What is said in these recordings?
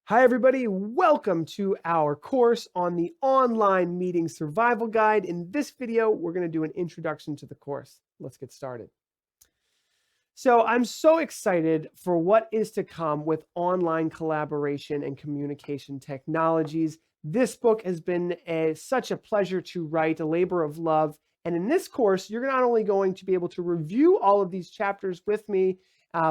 Hi, everybody. Welcome to our course on the online meeting survival guide. In this video, we're going to do an introduction to the course. Let's get started. So I'm so excited for what is to come with online collaboration and communication technologies. This book has been such a pleasure to write, a labor of love. And in this course, you're not only going to be able to review all of these chapters with me,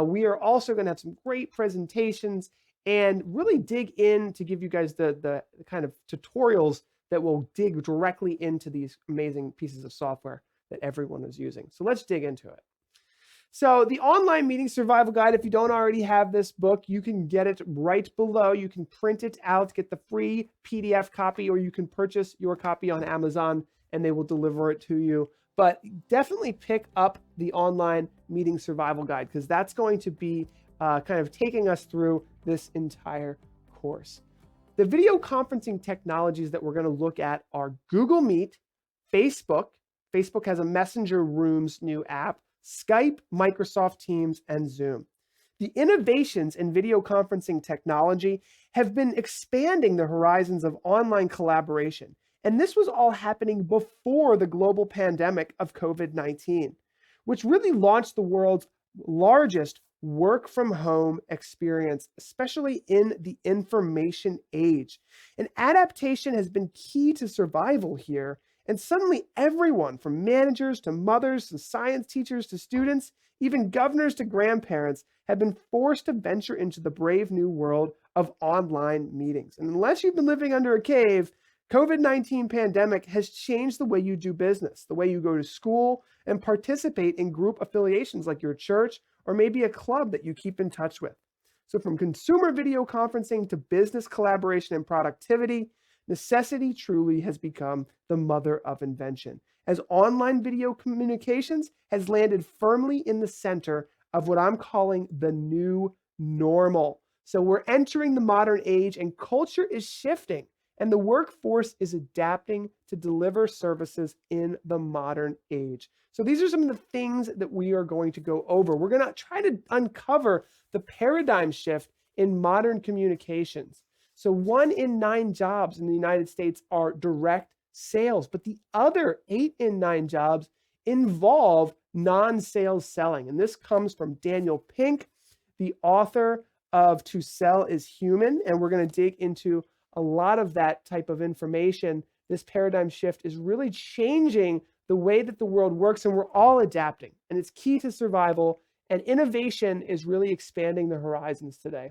we are also going to have some great presentations and really dig in to give you guys the kind of tutorials that will dig directly into these amazing pieces of software that everyone is using. So let's dig into it. So the online meeting survival guide, if you don't already have this book, you can get it right below. You can print it out, get the free PDF copy, or you can purchase your copy on Amazon and they will deliver it to you. But definitely pick up the online meeting survival guide because that's going to be kind of taking us through this entire course. The video conferencing technologies that we're going to look at are Google Meet, Facebook. Facebook has a Messenger Rooms new app, Skype, Microsoft Teams, and Zoom. The innovations in video conferencing technology have been expanding the horizons of online collaboration. And this was all happening before the global pandemic of COVID-19, which really launched the world's largest work from home experience, especially in the information age. And adaptation has been key to survival here. And suddenly everyone from managers to mothers to science teachers to students, even governors to grandparents, have been forced to venture into the brave new world of online meetings. And unless you've been living under a cave, COVID-19 pandemic has changed the way you do business, the way you go to school and participate in group affiliations like your church or maybe a club that you keep in touch with. So from consumer video conferencing to business collaboration and productivity, necessity truly has become the mother of invention, as online video communications has landed firmly in the center of what I'm calling the new normal. So we're entering the modern age and culture is shifting and the workforce is adapting to deliver services in the modern age. So these are some of the things that we are going to go over. We're going to try to uncover the paradigm shift in modern communications. So 1 in 9 jobs in the United States are direct sales, but the other 8 in 9 jobs involve non-sales selling. And this comes from Daniel Pink, the author of To Sell is Human. And we're going to dig into a lot of that type of information. This paradigm shift is really changing the way that the world works, and we're all adapting. And it's key to survival. And innovation is really expanding the horizons today.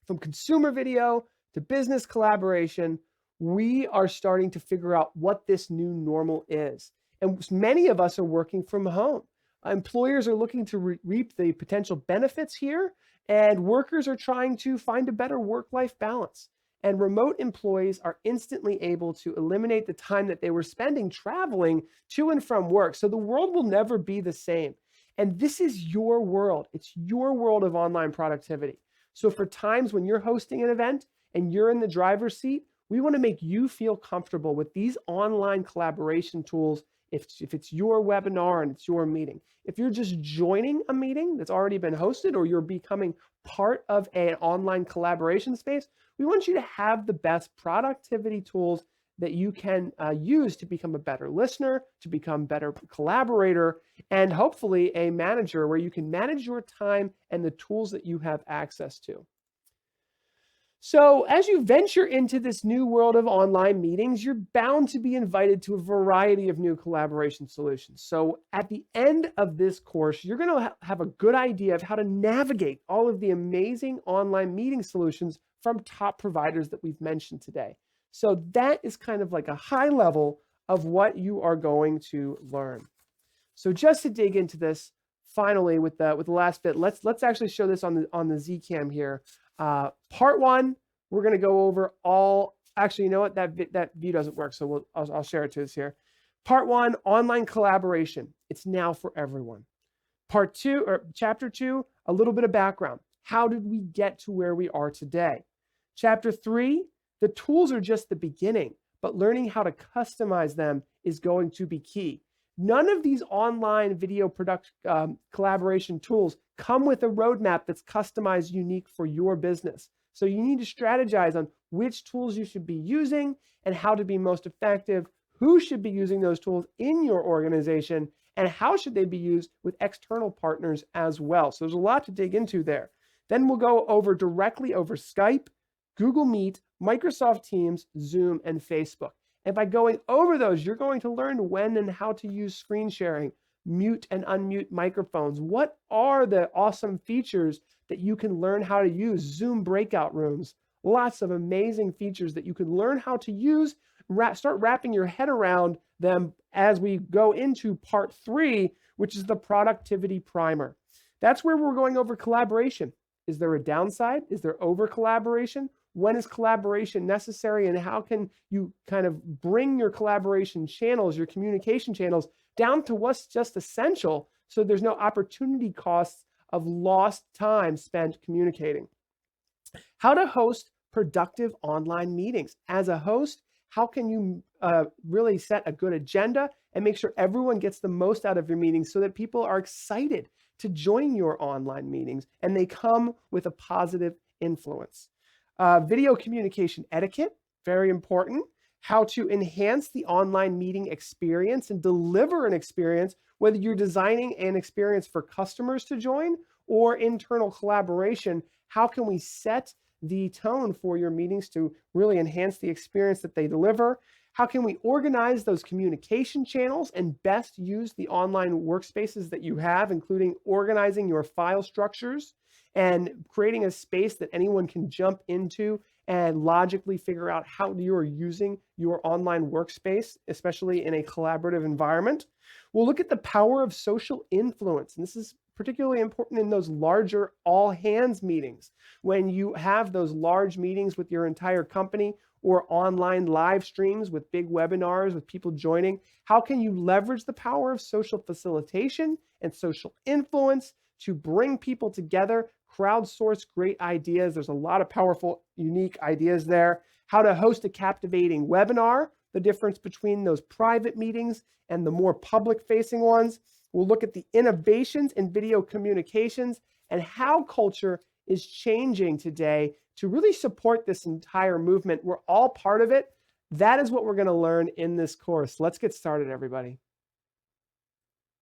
From consumer video to business collaboration, we are starting to figure out what this new normal is. And many of us are working from home. Employers are looking to reap the potential benefits here, and workers are trying to find a better work-life balance. And remote employees are instantly able to eliminate the time that they were spending traveling to and from work. So the world will never be the same. And this is your world. It's your world of online productivity. So for times when you're hosting an event and you're in the driver's seat, we want to make you feel comfortable with these online collaboration tools if it's your webinar and it's your meeting. If you're just joining a meeting that's already been hosted or you're becoming part of an online collaboration space, we want you to have the best productivity tools that you can use to become a better listener, to become a better collaborator, and hopefully a manager where you can manage your time and the tools that you have access to. So as you venture into this new world of online meetings, you're bound to be invited to a variety of new collaboration solutions. So at the end of this course, you're going to have a good idea of how to navigate all of the amazing online meeting solutions from top providers that we've mentioned today. So that is kind of like a high level of what you are going to learn. So just to dig into this, finally with the last bit, let's actually show this on the Zcam here. Part 1, we're going to go over all. Actually, you know what? That view doesn't work, so I'll share it to us here. Part 1, online collaboration. It's now for everyone. Part 2, or Chapter 2, a little bit of background. How did we get to where we are today? Chapter 3, the tools are just the beginning, but learning how to customize them is going to be key. None of these online video collaboration tools come with a roadmap that's customized unique for your business. So you need to strategize on which tools you should be using and how to be most effective, who should be using those tools in your organization, and how should they be used with external partners as well. So there's a lot to dig into there. Then we'll go over directly over Skype, Google Meet, Microsoft Teams, Zoom, and Facebook. And by going over those, you're going to learn when and how to use screen sharing, mute and unmute microphones. What are the awesome features that you can learn how to use? Zoom breakout rooms, lots of amazing features that you can learn how to use. Start wrapping your head around them as we go into part 3, which is the productivity primer. That's where we're going over collaboration. Is there a downside? Is there over collaboration? When is collaboration necessary, and how can you kind of bring your collaboration channels, your communication channels, down to what's just essential so there's no opportunity costs of lost time spent communicating? How to host productive online meetings. As a host, how can you really set a good agenda and make sure everyone gets the most out of your meetings so that people are excited to join your online meetings and they come with a positive influence? Video communication etiquette, very important. How to enhance the online meeting experience and deliver an experience, whether you're designing an experience for customers to join or internal collaboration. How can we set the tone for your meetings to really enhance the experience that they deliver? How can we organize those communication channels and best use the online workspaces that you have, including organizing your file structures and creating a space that anyone can jump into and logically figure out how you're using your online workspace, especially in a collaborative environment? We'll look at the power of social influence, and this is particularly important in those larger all hands meetings. When you have those large meetings with your entire company or online live streams with big webinars with people joining, how can you leverage the power of social facilitation and social influence to bring people together, crowdsource great ideas? There's a lot of powerful, unique ideas there. How to host a captivating webinar, the difference between those private meetings and the more public-facing ones. We'll look at the innovations in video communications and how culture is changing today to really support this entire movement. We're all part of it. That is what we're going to learn in this course. Let's get started, everybody.